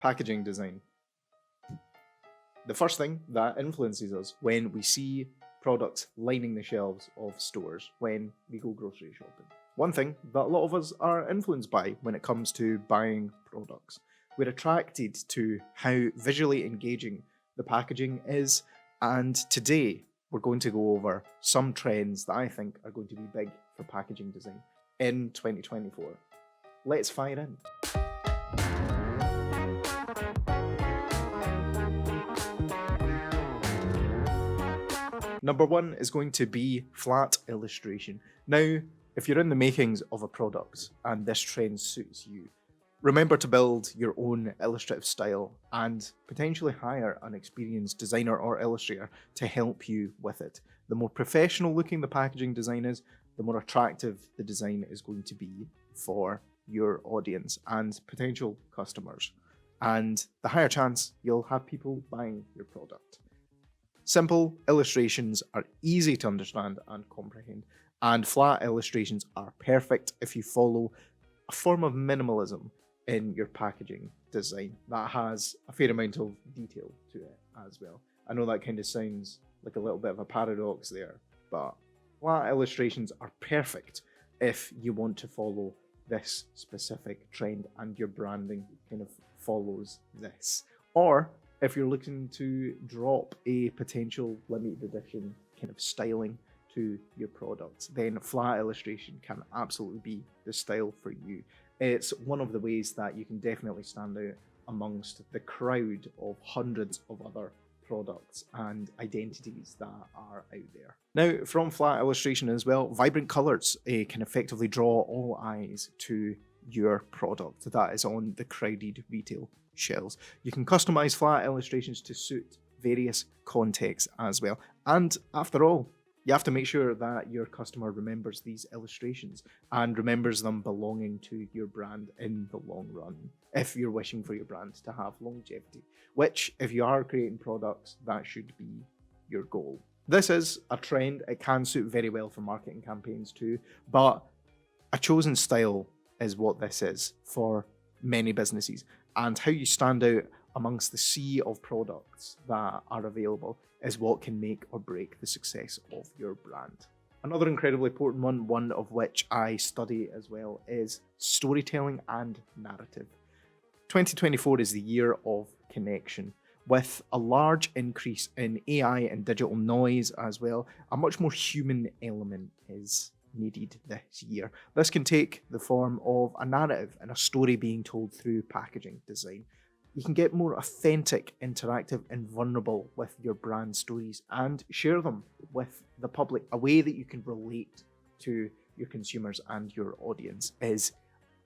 Packaging design. The first thing that influences us when we see products lining the shelves of stores when we go grocery shopping. One thing that a lot of us are influenced by when it comes to buying products. We're attracted to how visually engaging the packaging is, and today we're going to go over some trends that I think are going to be big for packaging design in 2024. Let's fire in. Number one is going to be flat illustration. Now, if you're in the makings of a product and this trend suits you, remember to build your own illustrative style and potentially hire an experienced designer or illustrator to help you with it. The more professional looking the packaging design is, the more attractive the design is going to be for your audience and potential customers. And the higher chance you'll have people buying your product. Simple illustrations are easy to understand and comprehend, and flat illustrations are perfect if you follow a form of minimalism in your packaging design that has a fair amount of detail to it as well. I know that kind of sounds like a little bit of a paradox there, but flat illustrations are perfect if you want to follow this specific trend and your branding kind of follows this. Or if you're looking to drop a potential limited edition kind of styling to your products, then flat illustration can absolutely be the style for you. It's one of the ways that you can definitely stand out amongst the crowd of hundreds of other products and identities that are out there. Now, from flat illustration as well, vibrant colours can effectively draw all eyes to your product that is on the crowded retail shelves. You can customize flat illustrations to suit various contexts as well. And after all, you have to make sure that your customer remembers these illustrations and remembers them belonging to your brand in the long run, if you're wishing for your brand to have longevity, which, if you are creating products, that should be your goal. This is a trend. It can suit very well for marketing campaigns too, but a chosen style is what this is for many businesses, and how you stand out amongst the sea of products that are available is what can make or break the success of your brand. Another incredibly important one of which I study as well, is storytelling and narrative. 2024 is the year of connection. With a large increase in AI and digital noise as well, a much more human element is needed this year. This can take the form of a narrative and a story being told through packaging design. You can get more authentic, interactive, and vulnerable with your brand stories and share them with the public. A way that you can relate to your consumers and your audience is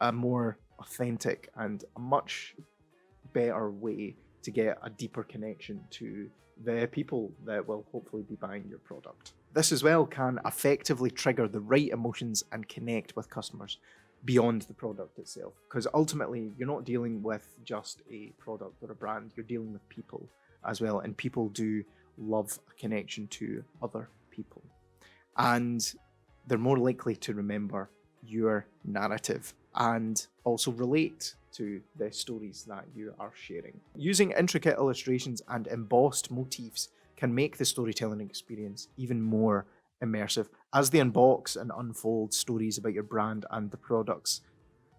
a more authentic and a much better way to get a deeper connection to the people that will hopefully be buying your product. This as well can effectively trigger the right emotions and connect with customers beyond the product itself, because ultimately you're not dealing with just a product or a brand, you're dealing with people as well, and people do love a connection to other people, and they're more likely to remember your narrative and also relate to the stories that you are sharing. Using intricate illustrations and embossed motifs can make the storytelling experience even more immersive. As they unbox and unfold stories about your brand and the products,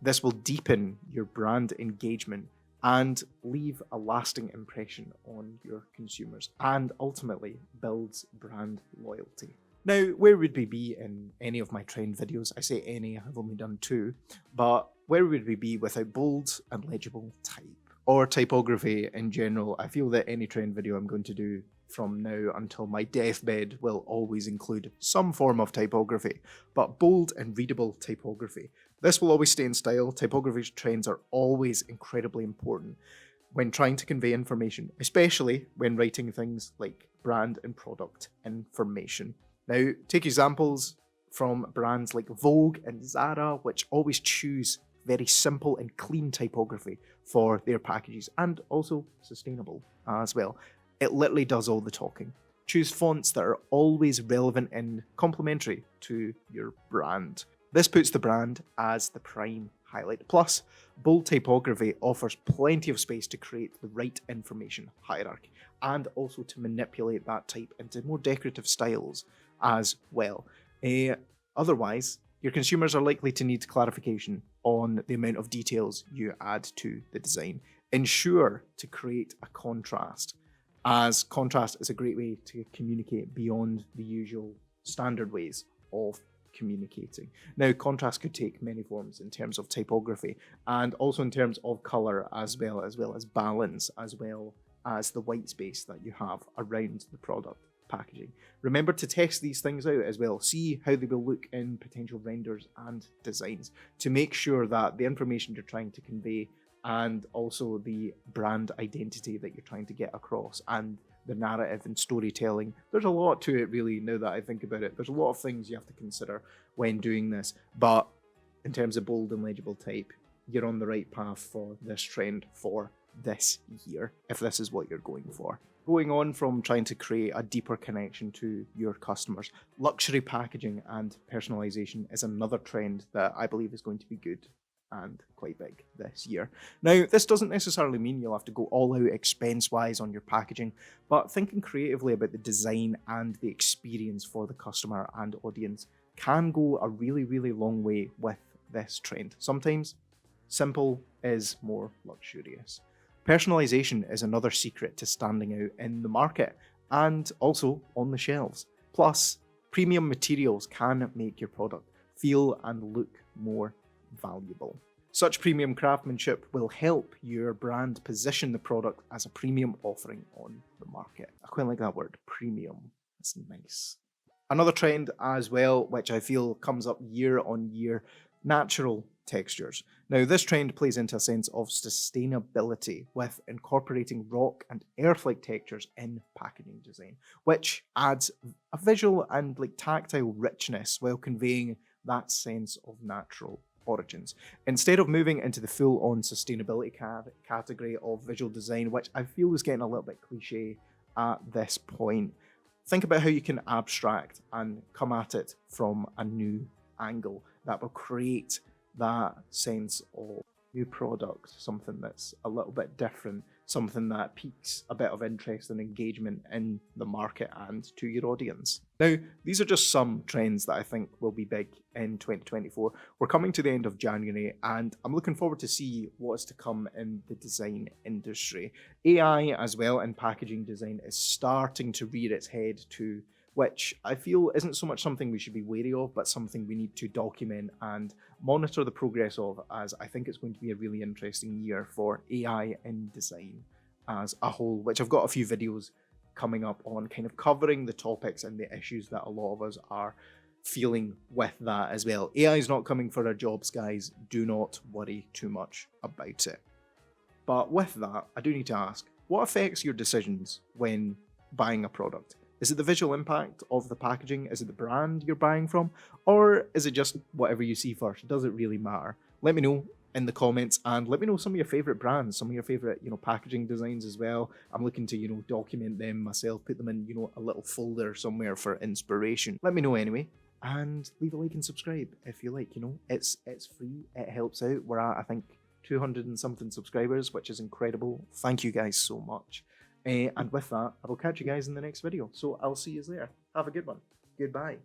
this will deepen your brand engagement and leave a lasting impression on your consumers, and ultimately builds brand loyalty. Now, where would we be in any of my trend videos? I say any, I've only done 2, but where would we be without bold and legible type? Or typography in general? I feel that any trend video I'm going to do from now until my deathbed will always include some form of typography, but bold and readable typography. This will always stay in style. Typography trends are always incredibly important when trying to convey information, especially when writing things like brand and product information. Now, take examples from brands like Vogue and Zara, which always choose very simple and clean typography for their packages, and also sustainable as well. It literally does all the talking. Choose fonts that are always relevant and complementary to your brand. This puts the brand as the prime highlight. Plus, bold typography offers plenty of space to create the right information hierarchy and also to manipulate that type into more decorative styles as well. Otherwise, your consumers are likely to need clarification on the amount of details you add to the design. Ensure to create a contrast, as contrast is a great way to communicate beyond the usual standard ways of communicating. Now, contrast could take many forms in terms of typography and also in terms of color as well as balance, as well as the white space that you have around the product packaging. Remember to test these things out as well. See how they will look in potential renders and designs to make sure that the information you're trying to convey and also the brand identity that you're trying to get across and the narrative and storytelling. There's a lot to it really, now that I think about it. There's a lot of things you have to consider when doing this, but in terms of bold and legible type, you're on the right path for this trend for this year, if this is what you're going for. Going on from trying to create a deeper connection to your customers, luxury packaging and personalization is another trend that I believe is going to be good and quite big this year. Now, this doesn't necessarily mean you'll have to go all out expense-wise on your packaging, but thinking creatively about the design and the experience for the customer and audience can go a really, really long way with this trend. Sometimes simple is more luxurious. Personalization is another secret to standing out in the market and also on the shelves. Plus, premium materials can make your product feel and look more valuable. Such premium craftsmanship will help your brand position the product as a premium offering on the market. I quite like that word, premium. It's nice. Another trend as well, which I feel comes up year on year, natural textures. Now, this trend plays into a sense of sustainability with incorporating rock and earth-like textures in packaging design, which adds a visual and tactile richness while conveying that sense of natural origins. Instead of moving into the full-on sustainability category of visual design, which I feel is getting a little bit cliche at this point, think about how you can abstract and come at it from a new angle that will create that sense of new product, something that's a little bit different, something that piques a bit of interest and engagement in the market and to your audience. Now, these are just some trends that I think will be big in 2024. We're coming to the end of January and I'm looking forward to see what's to come in the design industry. AI as well in packaging design is starting to rear its head too, which I feel isn't so much something we should be wary of, but something we need to document and monitor the progress of, as I think it's going to be a really interesting year for AI in design as a whole, which I've got a few videos coming up on kind of covering the topics and the issues that a lot of us are feeling with that as well. AI is not coming for our jobs, guys. Do not worry too much about it. But with that, I do need to ask, what affects your decisions when buying a product? Is it the visual impact of the packaging? Is it the brand you're buying from? Or is it just whatever you see first? Does it really matter? Let me know in the comments and let me know some of your favorite brands, some of your favorite, packaging designs as well. I'm looking to, document them myself, put them in, a little folder somewhere for inspiration. Let me know anyway. And leave a like and subscribe if you like, it's free, it helps out. We're at, I think, 200 and something subscribers, which is incredible. Thank you guys so much. And with that, I will catch you guys in the next video. So I'll see you later. Have a good one. Goodbye.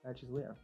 Catch you later.